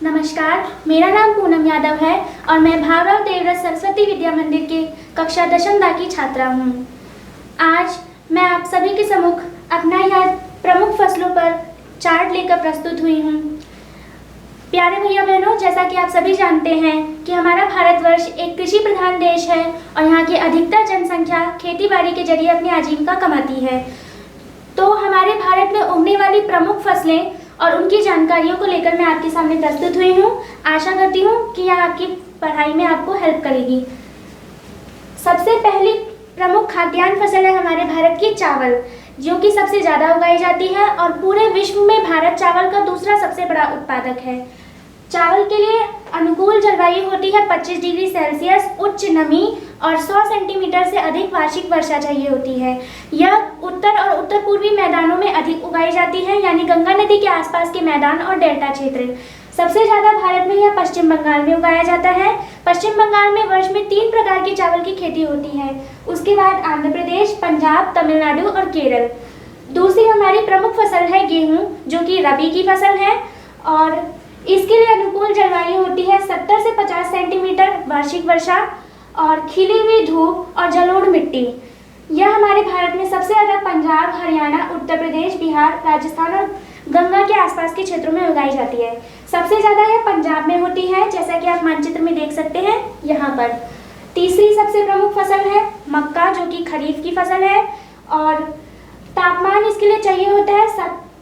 नमस्कार, मेरा नाम पूनम यादव है और मैं भावराव देवव्रत सरस्वती विद्या मंदिर के कक्षा 10वीं की छात्रा हूँ। आज मैं आप सभी के सम्मुख अपना यह प्रमुख फसलों पर चार्ट लेकर प्रस्तुत हुई हूँ। प्यारे भैया बहनों, जैसा कि आप सभी जानते हैं कि हमारा भारतवर्ष एक कृषि प्रधान देश है और यहाँ की अधिकतर जनसंख्या खेती बाड़ी के जरिए अपनी आजीविका कमाती है। तो हमारे भारत में उगने वाली प्रमुख फसलें और उनकी जानकारियों को लेकर मैं आपके सामने प्रस्तुत हुई हूँ। आशा करती हूँ कि यह आपकी पढ़ाई में आपको हेल्प करेगी। सबसे पहली प्रमुख खाद्यान्न फसल है हमारे भारत की चावल, जो कि सबसे ज़्यादा उगाई जाती है और पूरे विश्व में भारत चावल का दूसरा सबसे बड़ा उत्पादक है। चावल के लिए अनुकूल जलवायु होती है 25 डिग्री सेल्सियस, उच्च नमी और 100 सेंटीमीटर से अधिक वार्षिक वर्षा चाहिए होती है। यह उत्तर और उत्तर पूर्वी मैदानों में अधिक उगाई जाती है, यानी गंगा नदी के आसपास के मैदान और डेल्टा क्षेत्र। सबसे ज़्यादा भारत में यह पश्चिम बंगाल में उगाया जाता है। पश्चिम बंगाल में वर्ष में 3 प्रकार के चावल की खेती होती है। उसके बाद आंध्र प्रदेश, पंजाब, तमिलनाडु और केरल। दूसरी हमारी प्रमुख फसल है गेहूँ, जो कि रबी की फसल है और इसके लिए अनुकूल जलवायु होती है 70 से 50 सेंटीमीटर वार्षिक वर्षा और खिली हुई धूप और जलोढ़ मिट्टी। यह हमारे भारत में सबसे ज़्यादा पंजाब, हरियाणा, उत्तर प्रदेश, बिहार, राजस्थान और गंगा के आसपास के क्षेत्रों में उगाई जाती है। सबसे ज़्यादा यह पंजाब में होती है, जैसा कि आप मानचित्र में देख सकते हैं यहाँ पर। तीसरी सबसे प्रमुख फसल है मक्का, जो कि खरीफ की फसल है और तापमान इसके लिए चाहिए होता है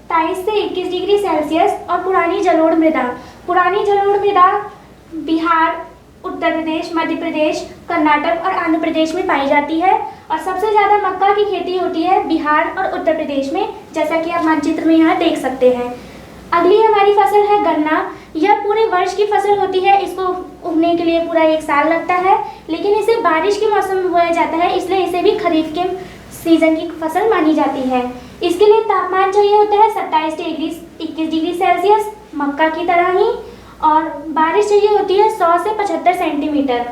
27 से 21 डिग्री सेल्सियस और पुरानी जलोढ़ मृदा बिहार, उत्तर प्रदेश, मध्य प्रदेश, कर्नाटक और आंध्र प्रदेश में पाई जाती है और सबसे ज़्यादा मक्का की खेती होती है बिहार और उत्तर प्रदेश में, जैसा कि आप मानचित्र में यहाँ देख सकते हैं। अगली हमारी फसल है गन्ना। यह पूरे वर्ष की फसल होती है। इसको उगने के लिए पूरा 1 साल लगता है, लेकिन इसे बारिश के मौसम में बोया जाता है, इसलिए इसे भी खरीफ के सीजन की फसल मानी जाती है। इसके लिए तापमान चाहिए होता है 27 से 21 डिग्री सेल्सियस, मक्का की तरह ही, और बारिश चाहिए होती है 100 से 75 सेंटीमीटर।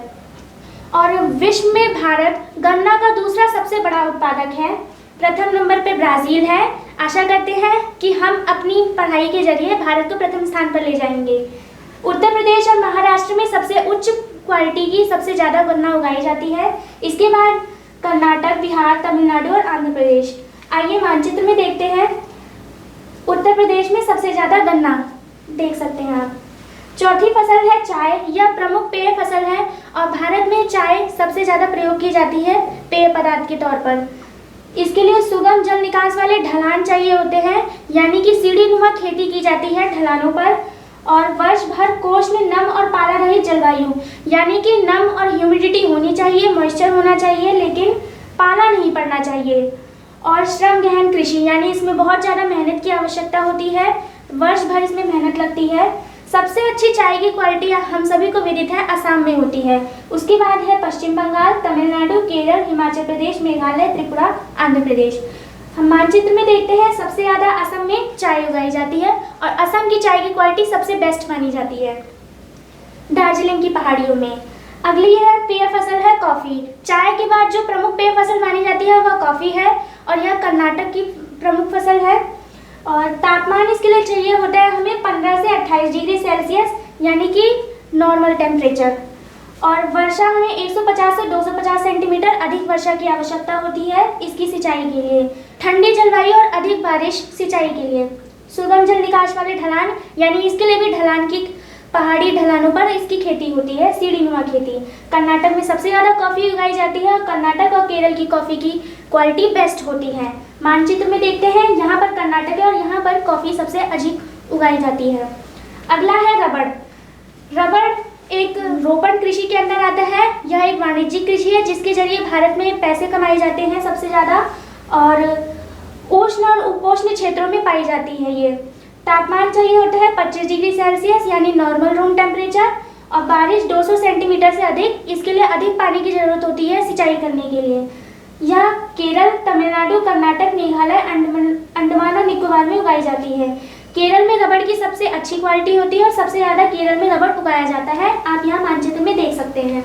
और विश्व में भारत गन्ना का दूसरा सबसे बड़ा उत्पादक है। प्रथम नंबर पे ब्राज़ील है। आशा करते हैं कि हम अपनी पढ़ाई के जरिए भारत को प्रथम स्थान पर ले जाएंगे। उत्तर प्रदेश और महाराष्ट्र में सबसे उच्च क्वालिटी की सबसे ज़्यादा गन्ना उगाई जाती है। इसके बाद कर्नाटक, बिहार, तमिलनाडु और आंध्र प्रदेश। आइए मानचित्र में देखते हैं। उत्तर प्रदेश में सबसे ज़्यादा गन्ना देख सकते हैं आप। चौथी फसल है चाय। यह प्रमुख पेय फसल है और भारत में चाय सबसे ज़्यादा प्रयोग की जाती है पेय पदार्थ के तौर पर। इसके लिए सुगम जल निकास वाले ढलान चाहिए होते हैं, यानी कि सीढ़ीनुमा खेती की जाती है ढलानों पर, और वर्ष भर कोष्ण, नम और पाला रहित जलवायु, यानी कि नम और ह्यूमिडिटी होनी चाहिए, मॉइस्चर होना चाहिए, लेकिन पाला नहीं पड़ना चाहिए। और श्रम गहन कृषि, यानी इसमें बहुत ज़्यादा मेहनत की आवश्यकता होती है, वर्ष भर इसमें मेहनत लगती है। सबसे अच्छी चाय की क्वालिटी हम सभी को विदित है असम में होती है। उसके बाद है पश्चिम बंगाल, तमिलनाडु, केरल, हिमाचल प्रदेश, मेघालय, त्रिपुरा, आंध्र प्रदेश। हम मानचित्र में देखते हैं सबसे ज़्यादा असम में चाय उगाई जाती है और असम की चाय की क्वालिटी सबसे बेस्ट मानी जाती है दार्जिलिंग की पहाड़ियों में। अगली है पेय फसल है कॉफ़ी। चाय के बाद जो प्रमुख पेय फसल मानी जाती है वह कॉफ़ी है और यह कर्नाटक की प्रमुख फसल है। और तापमान इसके लिए चाहिए होता है हमें 15 से 28 डिग्री सेल्सियस, यानी कि नॉर्मल टेम्परेचर, और वर्षा हमें 150 से 250 सेंटीमीटर अधिक वर्षा की आवश्यकता होती है इसकी सिंचाई के लिए। ठंडी जलवायु और अधिक बारिश सिंचाई के लिए। सुगम जल निकास वाले ढलान, यानी इसके लिए भी ढलान की पहाड़ी ढलानों पर इसकी खेती होती है, सीढ़ीनुमा खेती। कर्नाटक में सबसे ज़्यादा कॉफ़ी उगाई जाती है और कर्नाटक और केरल की कॉफ़ी की क्वालिटी बेस्ट होती है। मानचित्र में देखते हैं, यहाँ पर कर्नाटक है और यहाँ पर कॉफ़ी सबसे अधिक उगाई जाती है। अगला है रबड़। रबड़ एक रोपण कृषि के अंदर आता है। यह एक वाणिज्यिक कृषि है जिसके जरिए भारत में पैसे कमाए जाते हैं सबसे ज़्यादा, और उष्ण और उपोष्ण क्षेत्रों में पाई जाती है ये। तापमान चाहिए होता है 25 डिग्री सेल्सियस, यानी नॉर्मल रूम टेम्परेचर, और बारिश 200 सेंटीमीटर से अधिक। इसके लिए अधिक पानी की जरूरत होती है सिंचाई करने के लिए। यह केरल, तमिलनाडु, कर्नाटक, मेघालय, अंडमान और निकोबार में उगाई जाती है। केरल में रबड़ की सबसे अच्छी क्वालिटी होती है और सबसे ज़्यादा केरल में रबड़ उगाया जाता है। आप यहाँ मानचित्र में देख सकते हैं।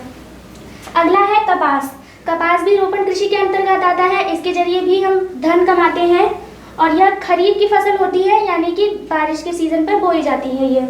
अगला है कपास। कपास भी रोपण कृषि के अंतर्गत आता है। इसके जरिए भी हम धन कमाते हैं और यह खरीफ की फसल होती है, यानी कि बारिश के सीजन पर बोई जाती है ये।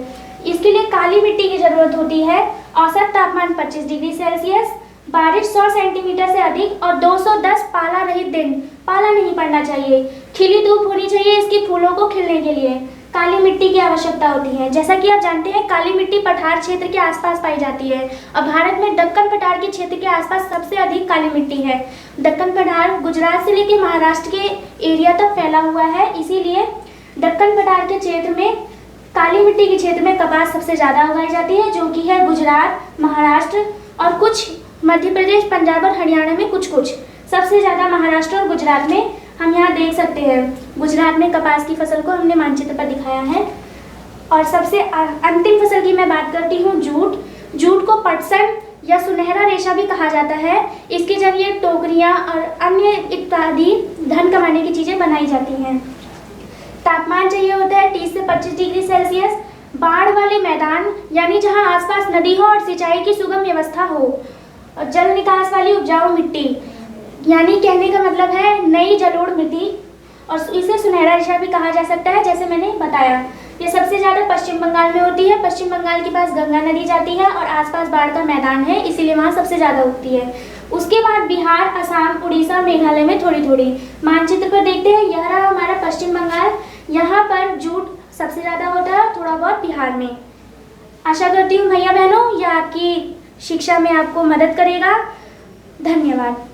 इसके लिए काली मिट्टी की जरूरत होती है। औसत तापमान 25 डिग्री सेल्सियस, बारिश 100 सेंटीमीटर से अधिक और 210 पाला रहित दिन, पाला नहीं पड़ना चाहिए। खिली धूप होनी चाहिए इसकी फूलों को खिलने के लिए। काली मिट्टी की आवश्यकता होती है। जैसा कि आप जानते हैं, काली मिट्टी पठार क्षेत्र के आसपास पाई जाती है और भारत में दक्कन पठार के क्षेत्र के आसपास सबसे अधिक काली मिट्टी है। दक्कन पठार गुजरात से लेकर महाराष्ट्र के एरिया तक फैला हुआ है, इसीलिए दक्कन पठार के क्षेत्र में, काली मिट्टी के क्षेत्र में कपास सबसे ज़्यादा उगाई जाती है, जो कि है गुजरात, महाराष्ट्र और कुछ मध्य प्रदेश, पंजाब और हरियाणा में कुछ सबसे ज़्यादा महाराष्ट्र और गुजरात में। हम यहाँ देख सकते हैं, गुजरात में कपास की फसल को हमने मानचित्र पर दिखाया है। और सबसे अंतिम फसल की मैं बात करती हूँ, जूट। जूट को पटसन या सुनहरा रेशा भी कहा जाता है। इसके जरिए टोकरियाँ और अन्य इत्यादि धन कमाने की चीज़ें बनाई जाती हैं। तापमान चाहिए होता है 30 से 25 डिग्री सेल्सियस। बाढ़ वाले मैदान, यानी जहाँ आसपास नदी हो और सिंचाई की सुगम व्यवस्था हो। और जल निकास वाली उपजाऊ मिट्टी, यानी कहने का मतलब है नई जलोढ़ मिट्टी, और इसे सुनहरा रेशा भी कहा जा सकता है, जैसे मैंने बताया। ये सबसे ज़्यादा पश्चिम बंगाल में होती है। पश्चिम बंगाल के पास गंगा नदी जाती है और आसपास बाढ़ का मैदान है, इसीलिए वहाँ सबसे ज़्यादा उगती है। उसके बाद बिहार, असम, उड़ीसा, मेघालय में थोड़ी थोड़ी। मानचित्र पर देखते हैं, यह रहा हमारा पश्चिम बंगाल। यहाँ पर जूट सबसे ज़्यादा होता है, थोड़ा बहुत बिहार में। आशा करती हूँ भैया बहनों, यह आपकी शिक्षा में आपको मदद करेगा। धन्यवाद।